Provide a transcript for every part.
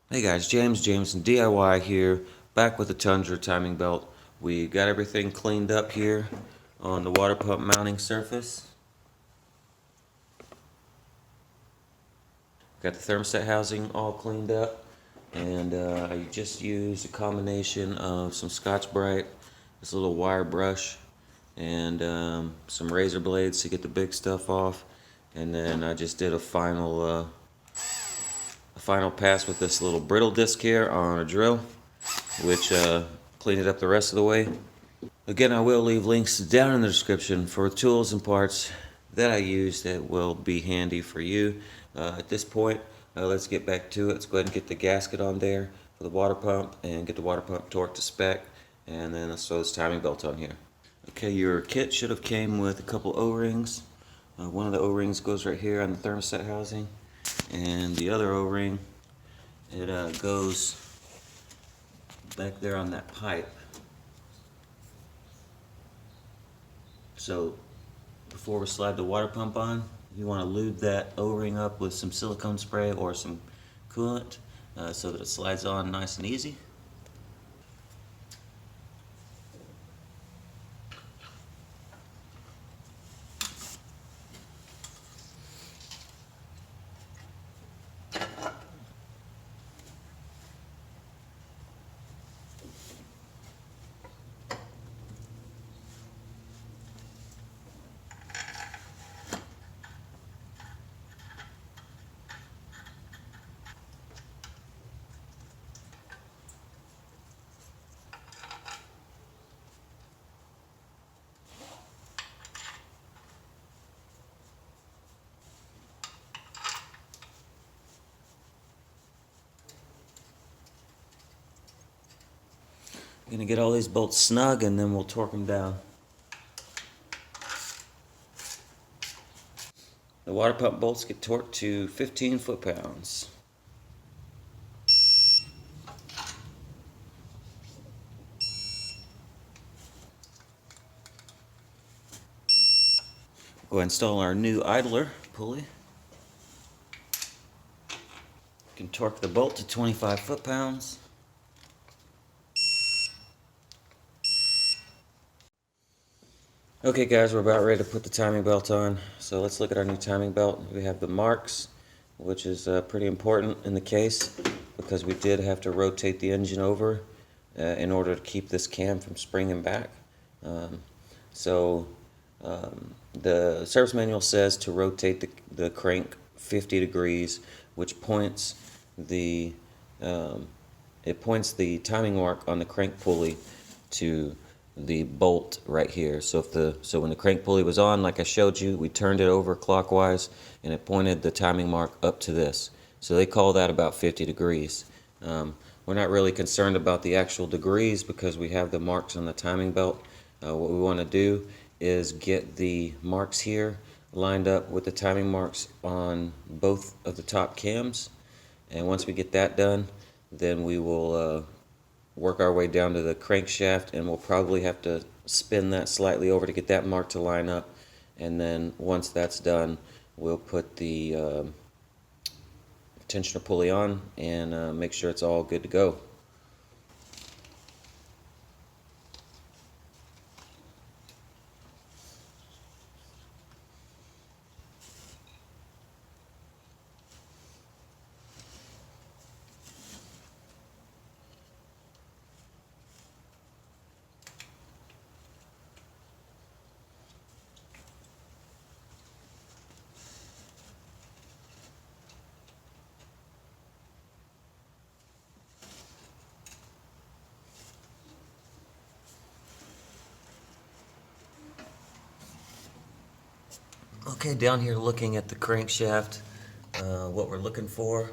Hey guys, Jameson DIY here, back with the Tundra timing belt. We got everything cleaned up here on the water pump mounting surface. Got the thermostat housing all cleaned up, and I just used a combination of some Scotch-Brite, this little wire brush, and some razor blades to get the big stuff off. And then I just did a final pass with this little brittle disc here on a drill, which cleaned it up the rest of the way. Again, I will leave links down in the description for tools and parts that I use that will be handy for you. At this point, let's get back to it. Let's go ahead and get the gasket on there for the water pump and get the water pump torqued to spec, and then let's throw this timing belt on here. Okay, your kit should have came with a couple O-rings. One of the O-rings goes right here on the thermostat housing, and the other O-ring, it goes back there on that pipe. So before we slide the water pump on, you want to lube that O-ring up with some silicone spray or some coolant so that it slides on nice and easy. I'm going to get all these bolts snug and then we'll torque them down. The water pump bolts get torqued to 15 foot-pounds. Go ahead and install our new idler pulley. You can torque the bolt to 25 foot-pounds. Okay guys, we're about ready to put the timing belt on. So let's look at our new timing belt. We have the marks, which is pretty important in the case because we did have to rotate the engine over in order to keep this cam from springing back. The service manual says to rotate the crank 50 degrees, which points the timing mark on the crank pulley to the bolt right here. So when the crank pulley was on, like I showed you, we turned it over clockwise and it pointed the timing mark up to this. So they call that about 50 degrees. We're not really concerned about the actual degrees because we have the marks on the timing belt. What we want to do is get the marks here lined up with the timing marks on both of the top cams, and once we get that done, then we will work our way down to the crankshaft, and we'll probably have to spin that slightly over to get that mark to line up. And then once that's done, we'll put the tensioner pulley on and make sure it's all good to go. Okay, down here looking at the crankshaft, what we're looking for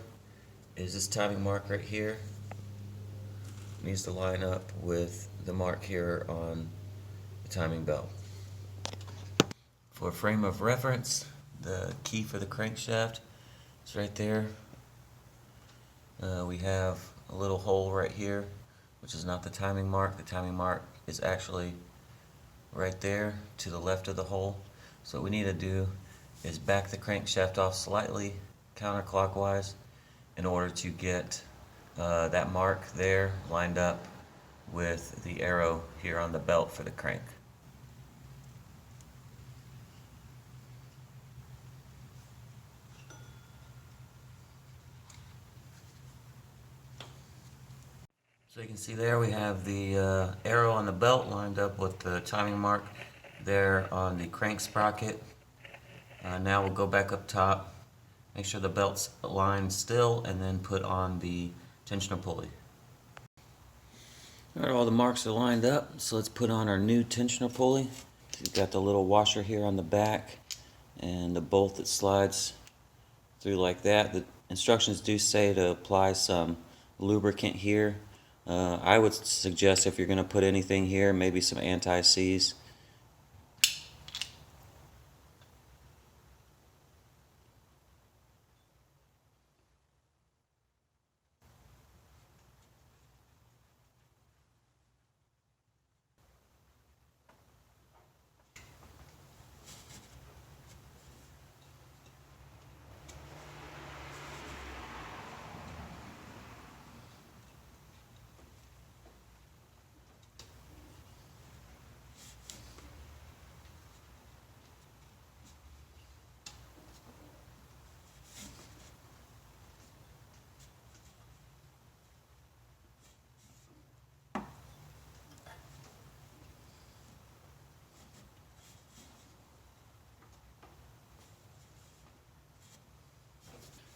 is this timing mark right here. It needs to line up with the mark here on the timing belt. For a frame of reference, the key for the crankshaft is right there. We have a little hole right here, which is not the timing mark. The timing mark is actually right there to the left of the hole. So what we need to do is back the crankshaft off slightly counterclockwise in order to get that mark there lined up with the arrow here on the belt for the crank. So you can see there we have the arrow on the belt lined up with the timing mark there on the crank sprocket. Now we'll go back up top, make sure the belt's aligned still, and then put on the tensioner pulley. Alright, all the marks are lined up, so let's put on our new tensioner pulley. We've got the little washer here on the back and the bolt that slides through like that. The instructions do say to apply some lubricant here. I would suggest if you're going to put anything here, maybe some anti-seize.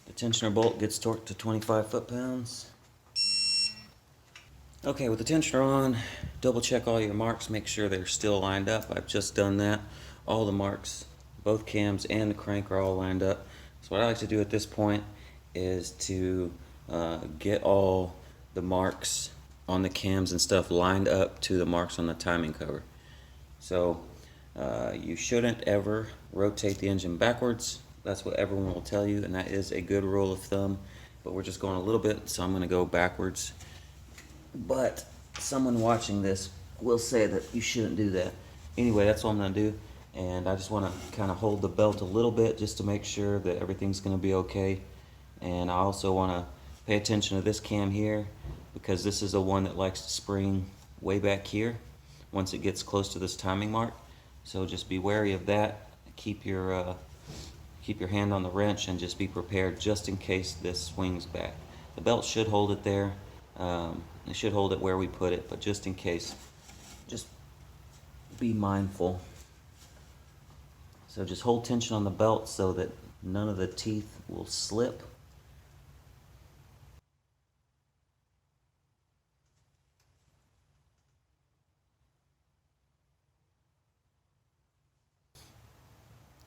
The tensioner bolt gets torqued to 25 foot-pounds. Okay, with the tensioner on, double check all your marks, make sure they're still lined up. I've just done that. All the marks, both cams and the crank are all lined up. So what I like to do at this point is to get all the marks on the cams and stuff lined up to the marks on the timing cover. So you shouldn't ever rotate the engine backwards. That's what everyone will tell you, and that is a good rule of thumb. But we're just going a little bit, so I'm going to go backwards. But someone watching this will say that you shouldn't do that. Anyway, that's what I'm going to do. And I just want to kind of hold the belt a little bit just to make sure that everything's going to be okay. And I also want to pay attention to this cam here, because this is the one that likes to spring way back here once it gets close to this timing mark. So just be wary of that. Keep your hand on the wrench and just be prepared just in case this swings back. The belt should hold it there. It should hold it where we put it, but just in case, just be mindful. So just hold tension on the belt so that none of the teeth will slip.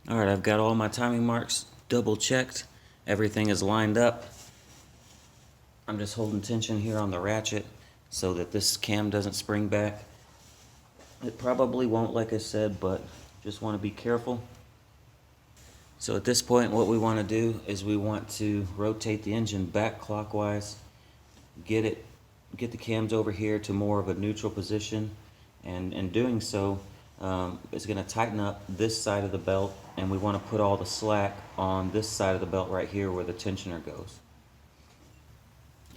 Alright, I've got all my timing marks double checked. Everything is lined up. I'm just holding tension here on the ratchet so that this cam doesn't spring back. It probably won't, like I said, but just want to be careful. So at this point, what we want to do is we want to rotate the engine back clockwise, get the cams over here to more of a neutral position, and in doing so, it's going to tighten up this side of the belt, and we want to put all the slack on this side of the belt right here where the tensioner goes.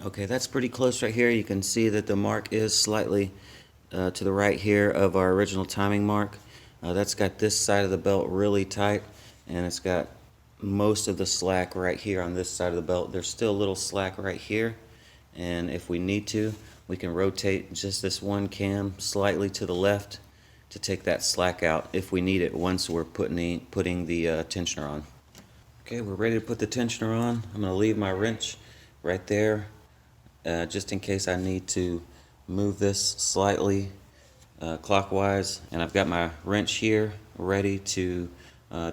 Okay, that's pretty close right here. You can see that the mark is slightly to the right here of our original timing mark. That's got this side of the belt really tight, and it's got most of the slack right here on this side of the belt. There's still a little slack right here, and if we need to, we can rotate just this one cam slightly to the left to take that slack out if we need it once we're putting the tensioner on. Okay, we're ready to put the tensioner on. I'm going to leave my wrench right there just in case I need to move this slightly clockwise, and I've got my wrench here ready to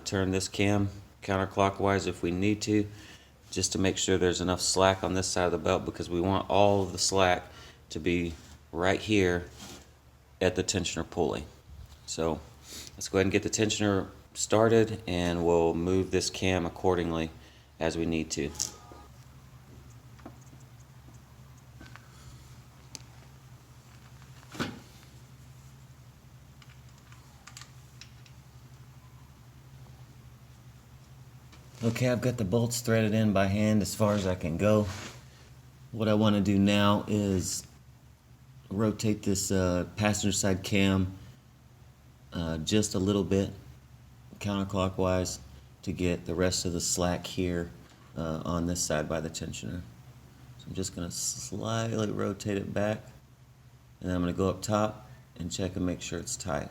turn this cam counterclockwise if we need to, just to make sure there's enough slack on this side of the belt, because we want all of the slack to be right here at the tensioner pulley. So let's go ahead and get the tensioner started, and we'll move this cam accordingly as we need to. Okay, I've got the bolts threaded in by hand as far as I can go. What I want to do now is rotate this passenger side cam just a little bit counterclockwise to get the rest of the slack here on this side by the tensioner. So I'm just going to slightly rotate it back, and then I'm going to go up top and check and make sure it's tight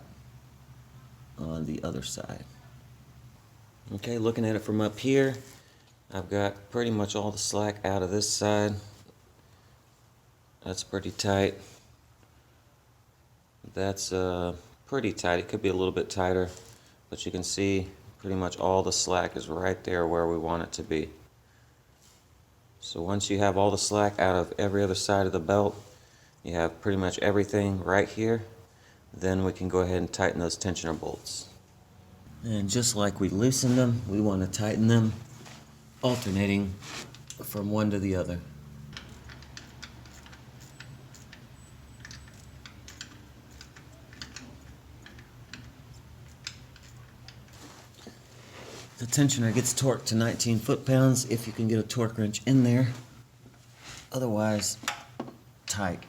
on the other side. Okay, looking at it from up here, I've got pretty much all the slack out of this side. That's pretty tight. That's pretty tight. It could be a little bit tighter, but you can see pretty much all the slack is right there where we want it to be. So once you have all the slack out of every other side of the belt, you have pretty much everything right here, then we can go ahead and tighten those tensioner bolts. And just like we loosened them, we want to tighten them, alternating from one to the other. The tensioner gets torqued to 19 foot-pounds if you can get a torque wrench in there. Otherwise, tight.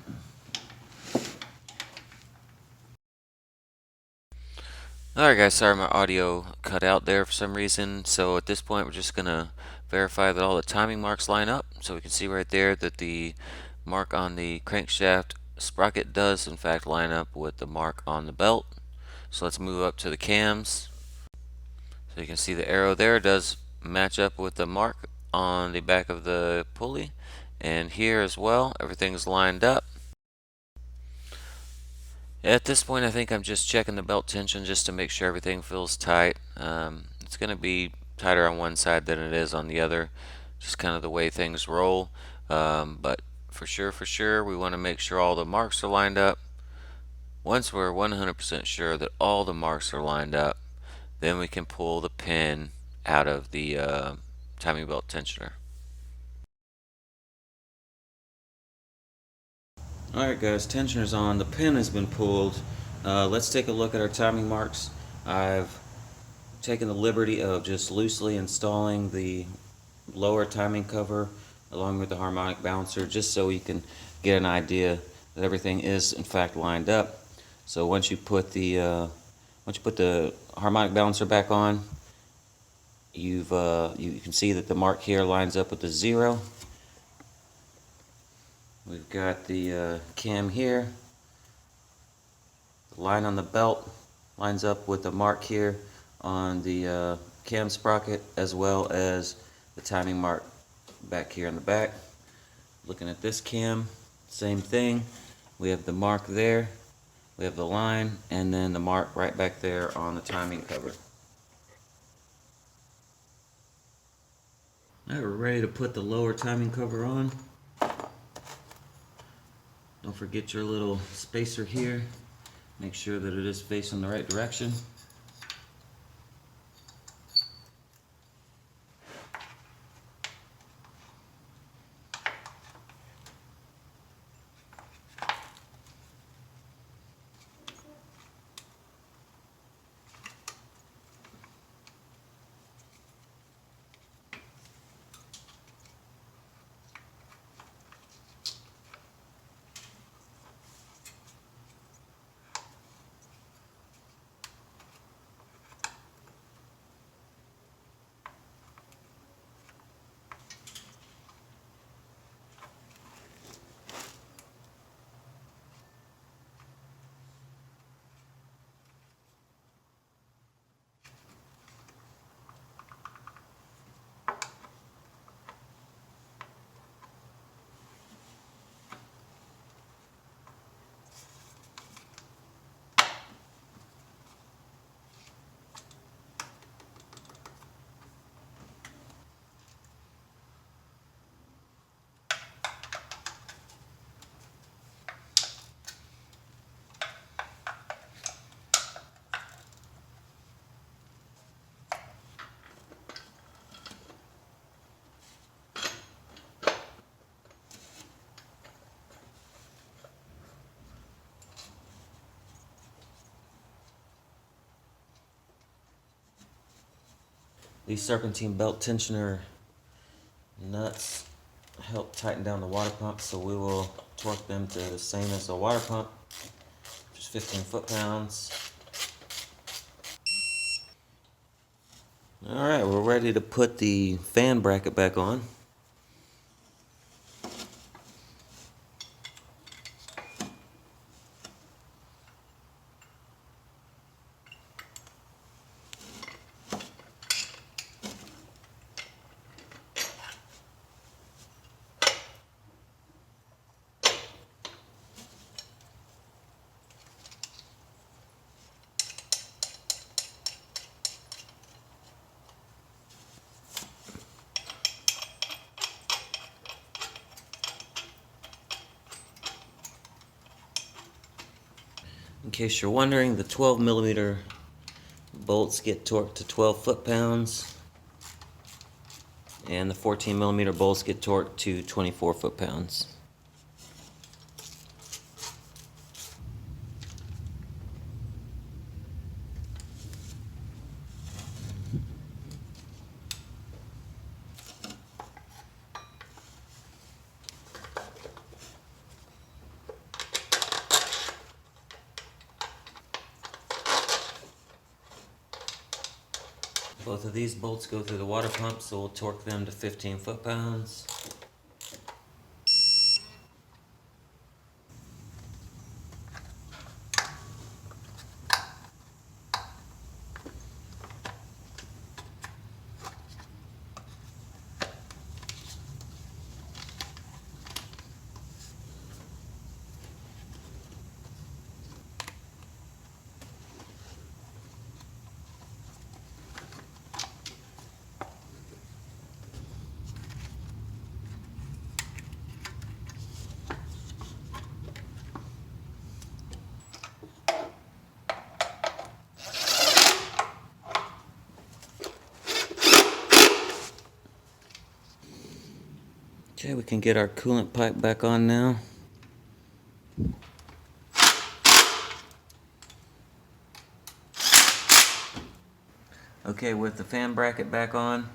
Alright guys, sorry my audio cut out there for some reason. So at this point we're just going to verify that all the timing marks line up. So we can see right there that the mark on the crankshaft sprocket does in fact line up with the mark on the belt. So let's move up to the cams. So you can see the arrow there does match up with the mark on the back of the pulley, and here as well everything's lined up. At this point I think I'm just checking the belt tension just to make sure everything feels tight. It's going to be tighter on one side than it is on the other, just kind of the way things roll, but for sure we want to make sure all the marks are lined up. Once we're 100% sure that all the marks are lined up, then we can pull the pin out of the timing belt tensioner. Alright guys, tensioner's on, the pin has been pulled. Let's take a look at our timing marks. I've taken the liberty of just loosely installing the lower timing cover along with the harmonic balancer, just so you can get an idea that everything is in fact lined up. So once you put the harmonic balancer back on, you can see that the mark here lines up with the 0. We've got the cam here. The line on the belt lines up with the mark here on the cam sprocket, as well as the timing mark back here in the back. Looking at this cam, same thing. We have the mark there, we have the line, and then the mark right back there on the timing cover. Now we're ready to put the lower timing cover on. Don't forget your little spacer here. Make sure that it is facing the right direction. These Serpentine belt tensioner nuts help tighten down the water pump, so we will torque them to the same as the water pump, just 15 foot-pounds. Alright, we're ready to put the fan bracket back on. In case you're wondering, the 12mm bolts get torqued to 12 foot-pounds, and the 14mm bolts get torqued to 24 foot-pounds. Both of these bolts go through the water pump, so we'll torque them to 15 foot-pounds. Okay, we can get our coolant pipe back on now. Okay, with the fan bracket back on,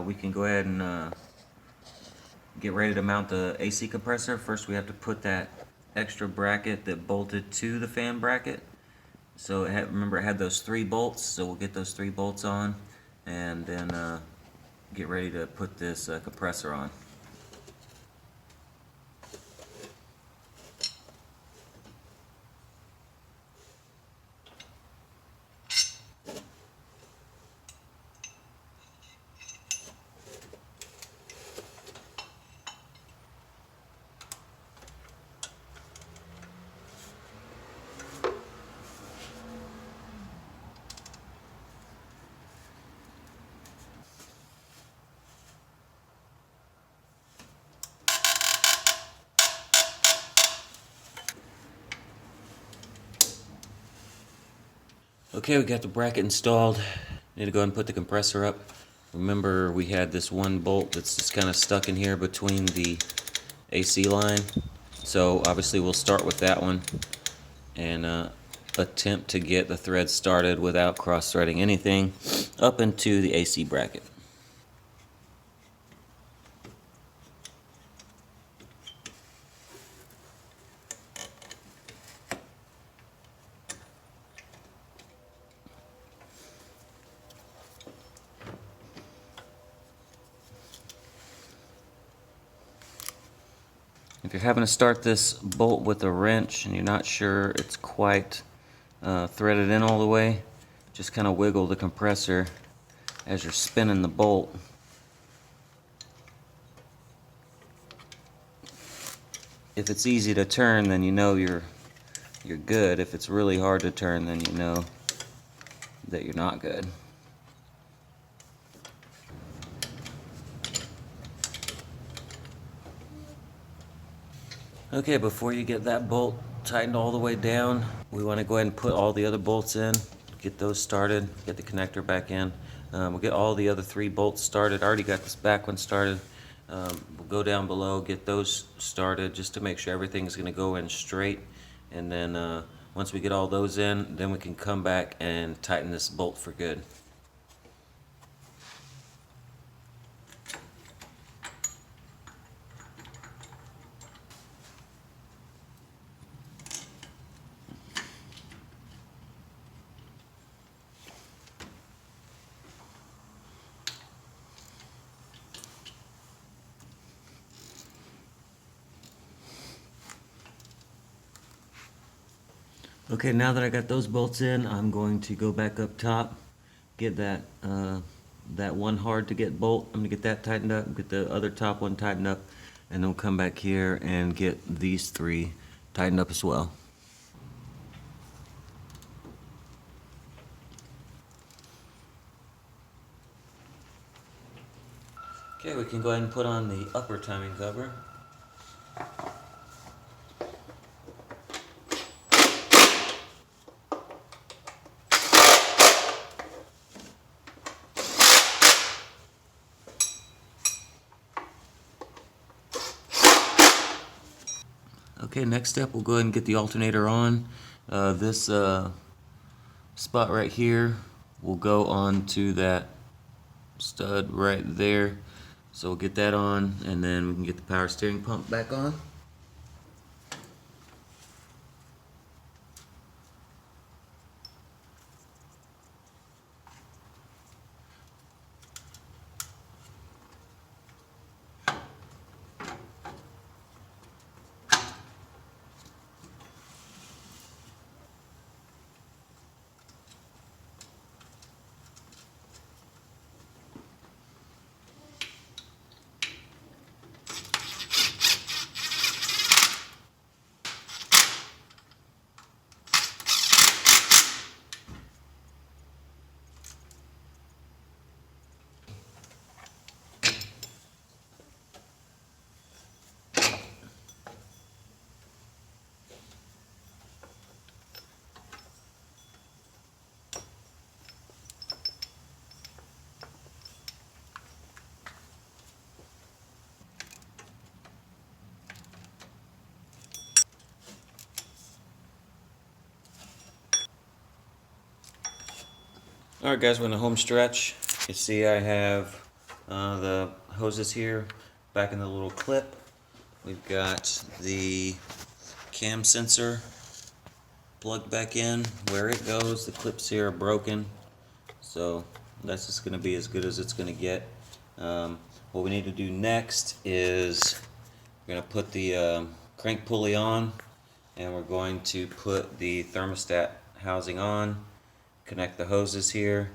we can go ahead and get ready to mount the AC compressor. First we have to put that extra bracket that bolted to the fan bracket. So remember it had those 3 bolts, so we'll get those 3 bolts on and then get ready to put this compressor on. Okay, we got the bracket installed. Need to go ahead and put the compressor up. Remember, we had this one bolt that's just kind of stuck in here between the AC line. So obviously we'll start with that one and attempt to get the thread started without cross-threading anything up into the AC bracket. If you're having to start this bolt with a wrench and you're not sure it's quite threaded in all the way, just kind of wiggle the compressor as you're spinning the bolt. If it's easy to turn, then you know you're good. If it's really hard to turn, then you know that you're not good. Okay, before you get that bolt tightened all the way down, we want to go ahead and put all the other bolts in, get those started, get the connector back in. We'll get all the other 3 bolts started. I already got this back one started. We'll go down below, get those started just to make sure everything's going to go in straight. And then once we get all those in, then we can come back and tighten this bolt for good. Okay, now that I got those bolts in, I'm going to go back up top, get that one hard to get bolt. I'm gonna get that tightened up, get the other top one tightened up, and then we'll come back here and get these three tightened up as well. Okay, we can go ahead and put on the upper timing cover. Okay, next step, we'll go ahead and get the alternator on. This spot right here will go on to that stud right there. So we'll get that on, and then we can get the power steering pump back on. Alright guys, we're in the home stretch. You see I have the hoses here back in the little clip. We've got the cam sensor plugged back in. Where it goes, the clips here are broken. So that's just going to be as good as it's going to get. What we need to do next is we're going to put the crank pulley on, and we're going to put the thermostat housing on. Connect the hoses here.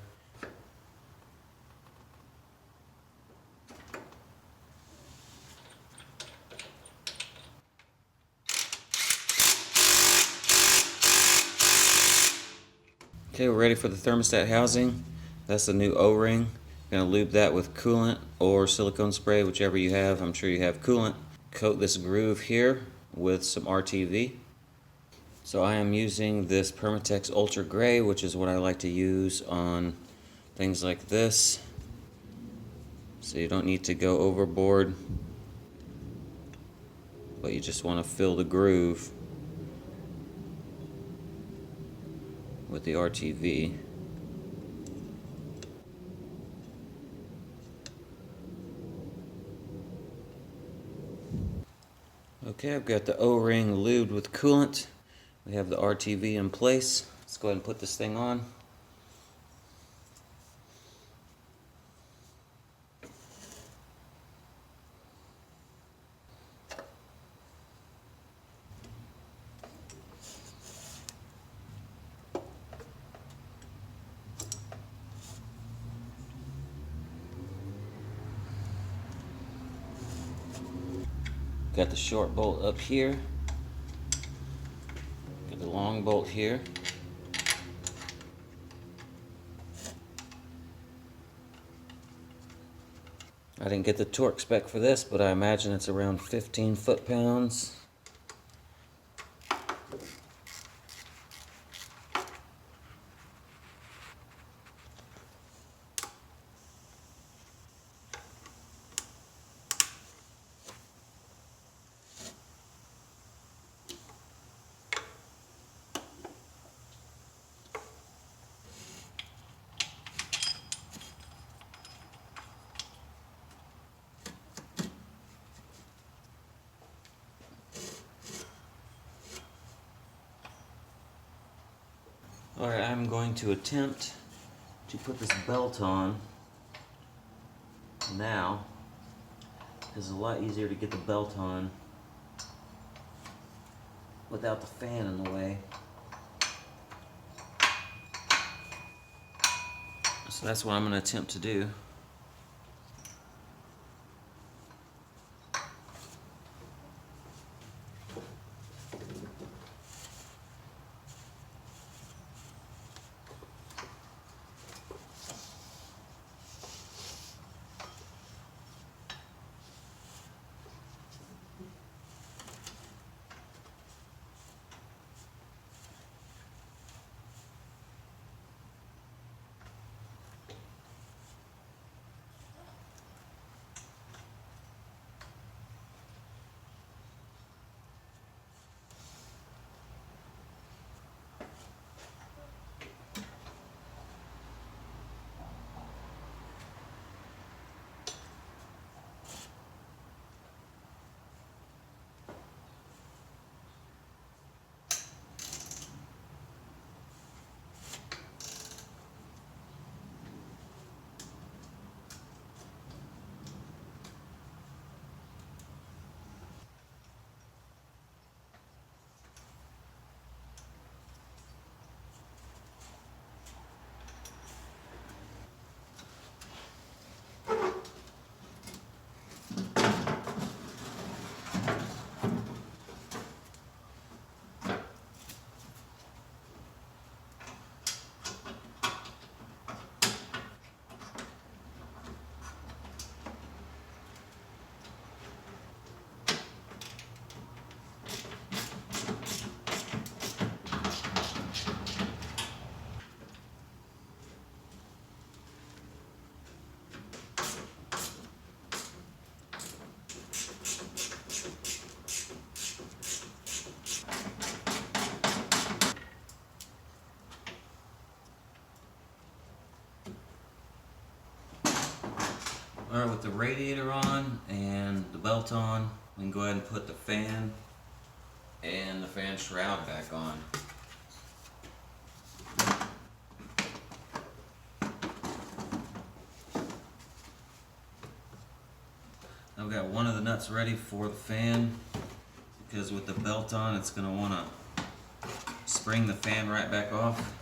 Okay, we're ready for the thermostat housing. That's the new O-ring. Gonna lube that with coolant or silicone spray, whichever you have. I'm sure you have coolant. Coat this groove here with some RTV. So I am using this Permatex Ultra Gray, which is what I like to use on things like this. So you don't need to go overboard, but you just want to fill the groove with the RTV. Okay, I've got the O-ring lubed with coolant. We have the RTV in place. Let's go ahead and put this thing on. Got the short bolt up here. Got the long bolt here. I didn't get the torque spec for this, but I imagine it's around 15 foot-pounds. Alright, I'm going to attempt to put this belt on now, because it's a lot easier to get the belt on without the fan in the way. So that's what I'm going to attempt to do. Alright, with the radiator on and the belt on, we can go ahead and put the fan and the fan shroud back on. I've got one of the nuts ready for the fan, because with the belt on it's going to want to spring the fan right back off.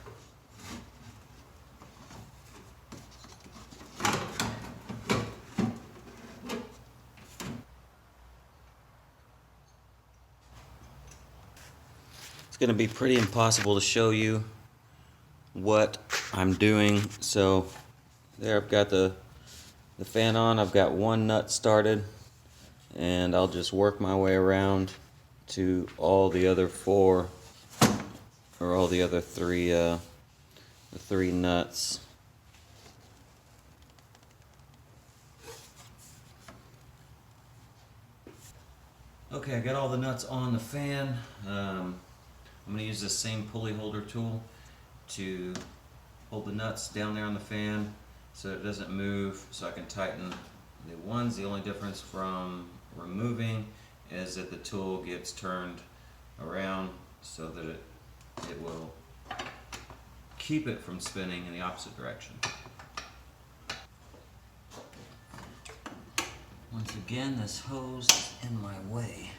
It's going to be pretty impossible to show you what I'm doing. So there, I've got the fan on, I've got one nut started, and I'll just work my way around to all the other four, or all the other three, the three nuts. Okay, I got all the nuts on the fan. I'm going to use this same pulley holder tool to hold the nuts down there on the fan so it doesn't move, so I can tighten the ones. The only difference from removing is that the tool gets turned around so that it will keep it from spinning in the opposite direction. Once again, this hose is in my way.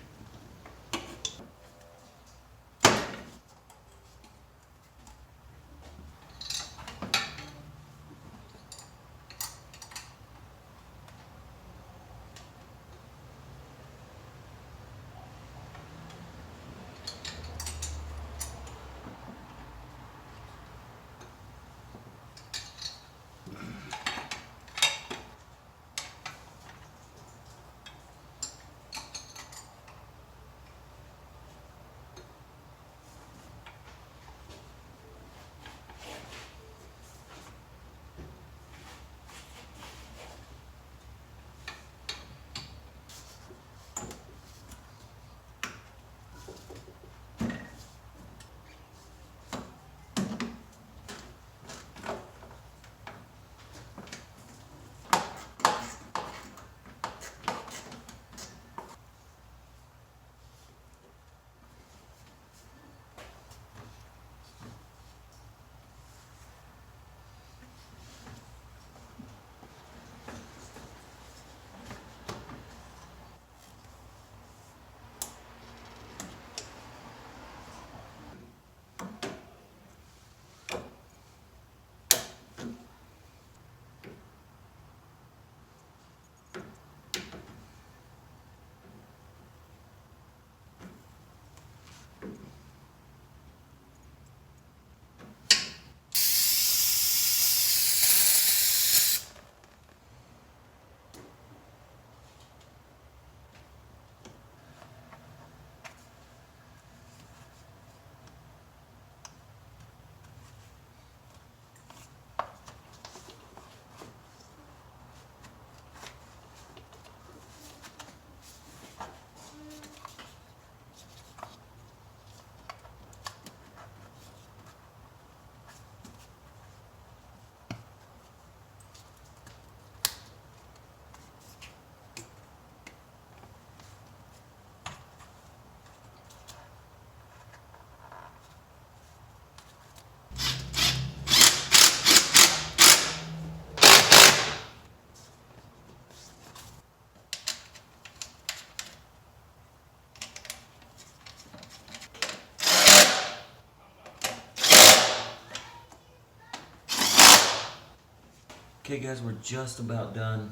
Okay guys, we're just about done.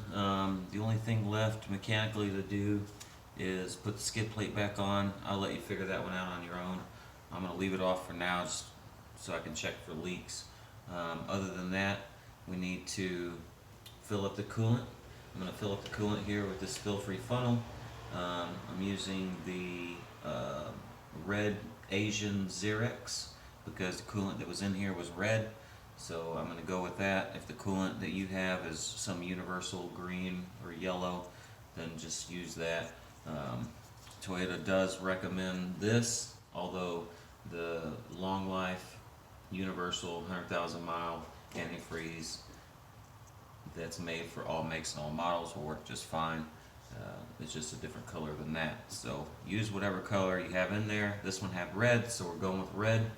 The only thing left mechanically to do is put the skid plate back on. I'll let you figure that one out on your own. I'm going to leave it off for now just so I can check for leaks. Other than that, we need to fill up the coolant. I'm going to fill up the coolant here with this spill-free funnel. I'm using the red Asian Xerex because the coolant that was in here was red. So I'm going to go with that. If the coolant that you have is some universal green or yellow, then just use that. Toyota does recommend this, although the long life universal 100,000 mile antifreeze that's made for all makes and all models will work just fine. It's just a different color than that. So use whatever color you have in there. This one had red, so we're going with red.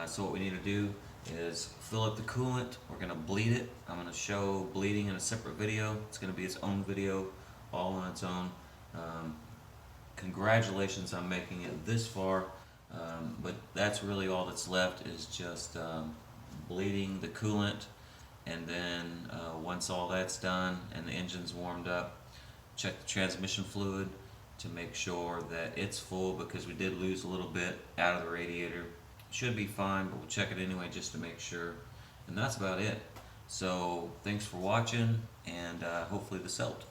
So what we need to do is fill up the coolant. We're going to bleed it. I'm going to show bleeding in a separate video. It's going to be its own video, all on its own. Congratulations on making it this far, but that's really all that's left is just bleeding the coolant, and then once all that's done and the engine's warmed up, check the transmission fluid to make sure that it's full, because we did lose a little bit out of the radiator. Should be fine, but we'll check it anyway just to make sure. And that's about it. So thanks for watching, and hopefully this helped.